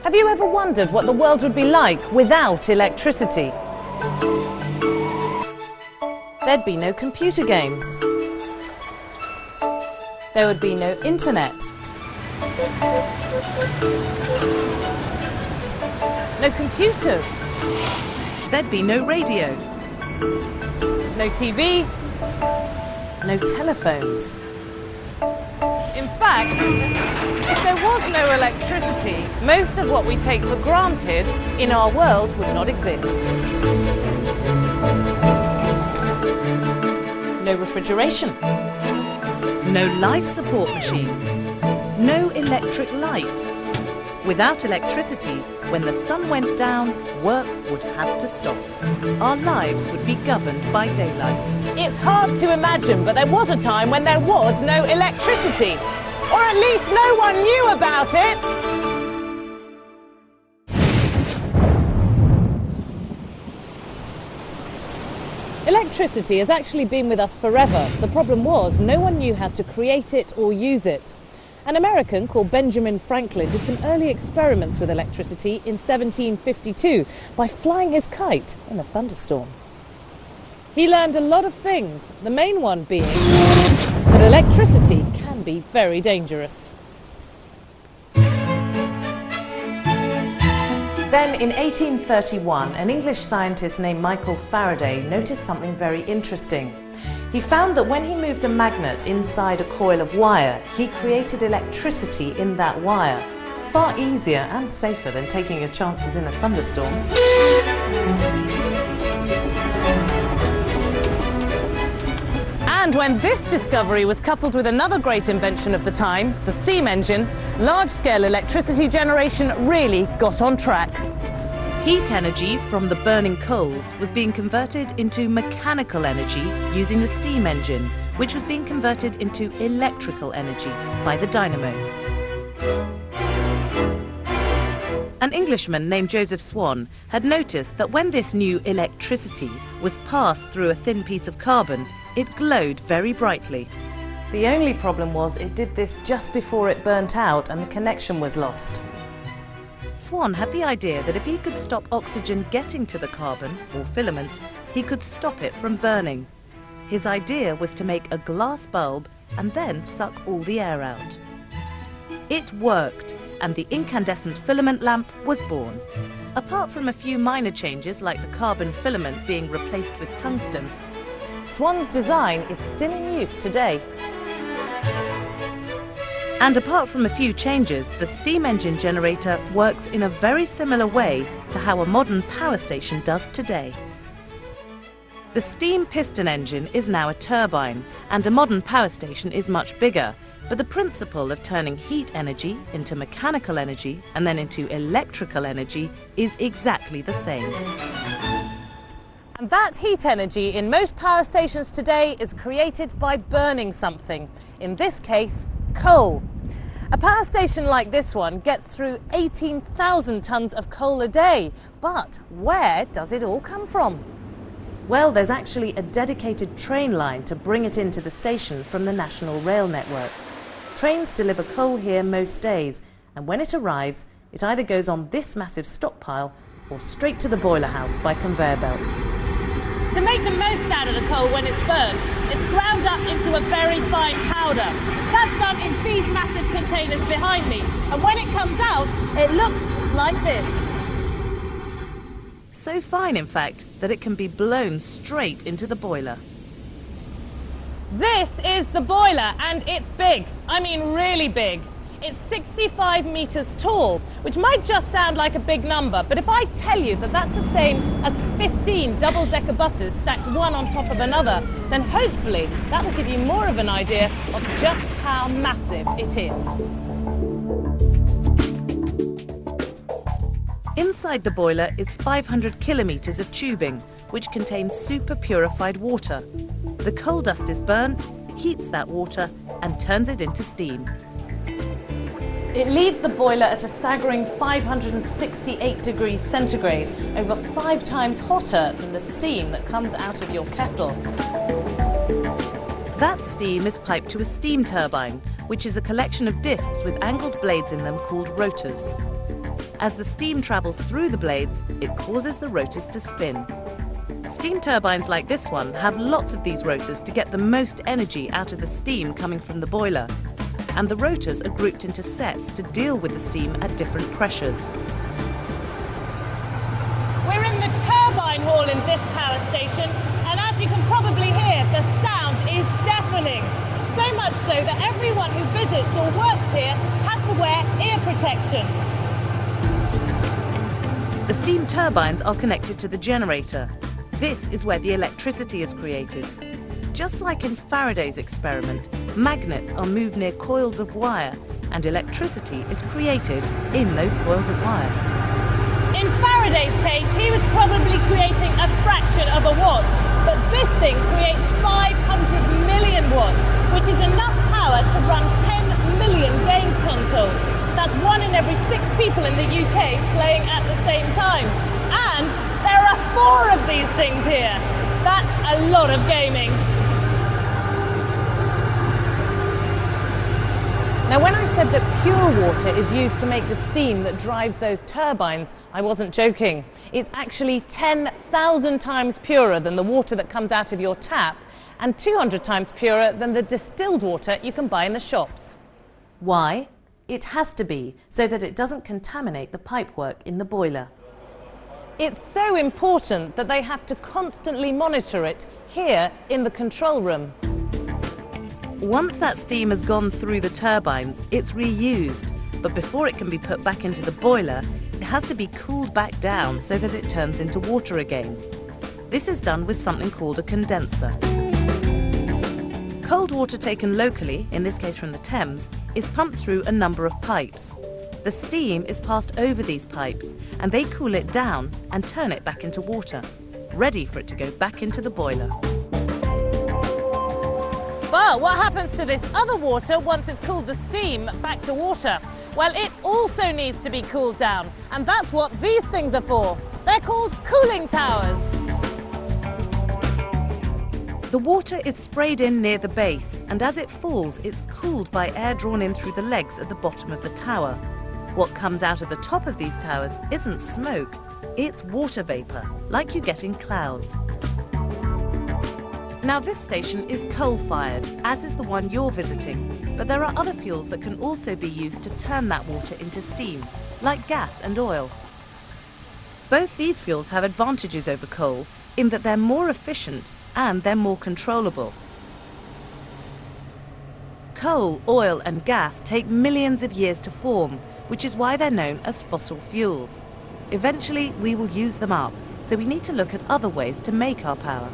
Have you ever wondered what the world would be like without electricity? There'd be no computer games. There would be no internet. No computers. There'd be no radio. No TV. No telephones. In fact, if there was no electricity, most of what we take for granted in our world would not exist. No refrigeration. No life support machines. No electric light. Without electricity, when the sun went down, work would have to stop. Our lives would be governed by daylight. It's hard to imagine, but there was a time when there was no electricity. Or at least no one knew about it. Electricity has actually been with us forever. The problem was no one knew how to create it or use it. An American called Benjamin Franklin did some early experiments with electricity in 1752 by flying his kite in a thunderstorm. He learned a lot of things, the main one being that electricity can be very dangerous. Then in 1831, an English scientist named Michael Faraday noticed something very interesting. He found that when he moved a magnet inside a coil of wire, he created electricity in that wire. Far easier and safer than taking your chances in a thunderstorm. And when this discovery was coupled with another great invention of the time, the steam engine, large-scale electricity generation really got on track. Heat energy from the burning coals was being converted into mechanical energy using the steam engine, which was being converted into electrical energy by the dynamo. An Englishman named Joseph Swan had noticed that when this new electricity was passed through a thin piece of carbon, it glowed very brightly. The only problem was it did this just before it burnt out and the connection was lost. Swan had the idea that if he could stop oxygen getting to the carbon, or filament, he could stop it from burning. His idea was to make a glass bulb and then suck all the air out. It worked, and the incandescent filament lamp was born. Apart from a few minor changes like the carbon filament being replaced with tungsten, Swan's design is still in use today. And apart from a few changes, the steam engine generator works in a very similar way to how a modern power station does today. The steam piston engine is now a turbine, and a modern power station is much bigger, but the principle of turning heat energy into mechanical energy and then into electrical energy is exactly the same. And that heat energy in most power stations today is created by burning something, in this case, coal. A power station like this one gets through 18,000 tonnes of coal a day. But where does it all come from? Well, there's actually a dedicated train line to bring it into the station from the National Rail Network. Trains deliver coal here most days, and when it arrives, it either goes on this massive stockpile or straight to the boiler house by conveyor belt. To make the most out of the coal when it's burned, it's ground up into a very fine powder. That's done in these massive containers behind me, and when it comes out, it looks like this. So fine, in fact, that it can be blown straight into the boiler. This is the boiler, and it's big. I mean really big. It's 65 metres tall, which might just sound like a big number, but if I tell you that that's the same as 15 double-decker buses stacked one on top of another, then hopefully that will give you more of an idea of just how massive it is. Inside the boiler is 500 kilometres of tubing, which contains super purified water. The coal dust is burnt, heats that water, and turns it into steam. It leaves the boiler at a staggering 568 degrees centigrade, over 5 times hotter than the steam that comes out of your kettle. That steam is piped to a steam turbine, which is a collection of discs with angled blades in them called rotors. As the steam travels through the blades, it causes the rotors to spin. Steam turbines like this one have lots of these rotors to get the most energy out of the steam coming from the boiler. And the rotors are grouped into sets to deal with the steam at different pressures. We're in the turbine hall in this power station, and as you can probably hear, the sound is deafening. So much so that everyone who visits or works here has to wear ear protection. The steam turbines are connected to the generator. This is where the electricity is created. Just like in Faraday's experiment, magnets are moved near coils of wire, and electricity is created in those coils of wire. In Faraday's case, he was probably creating a fraction of a watt, but this thing creates 500 million watts, which is enough power to run 10 million games consoles. That's 1 in every 6 people in the UK playing at the same time. And there are 4 of these things here. That's a lot of gaming. Now, when I said that pure water is used to make the steam that drives those turbines, I wasn't joking. It's actually 10,000 times purer than the water that comes out of your tap, and 200 times purer than the distilled water you can buy in the shops. Why? It has to be, so that it doesn't contaminate the pipework in the boiler. It's so important that they have to constantly monitor it here in the control room. Once that steam has gone through the turbines, it's reused, but before it can be put back into the boiler, it has to be cooled back down so that it turns into water again. This is done with something called a condenser. Cold water taken locally, in this case from the Thames, is pumped through a number of pipes. The steam is passed over these pipes, and they cool it down and turn it back into water, ready for it to go back into the boiler. But what happens to this other water once it's cooled the steam back to water? Well, it also needs to be cooled down, and that's what these things are for. They're called cooling towers. The water is sprayed in near the base, and as it falls, it's cooled by air drawn in through the legs at the bottom of the tower. What comes out of the top of these towers isn't smoke, it's water vapour, like you get in clouds. Now, this station is coal-fired, as is the one you're visiting, but there are other fuels that can also be used to turn that water into steam, like gas and oil. Both these fuels have advantages over coal in that they're more efficient and they're more controllable. Coal, oil and gas take millions of years to form, which is why they're known as fossil fuels. Eventually, we will use them up, so we need to look at other ways to make our power.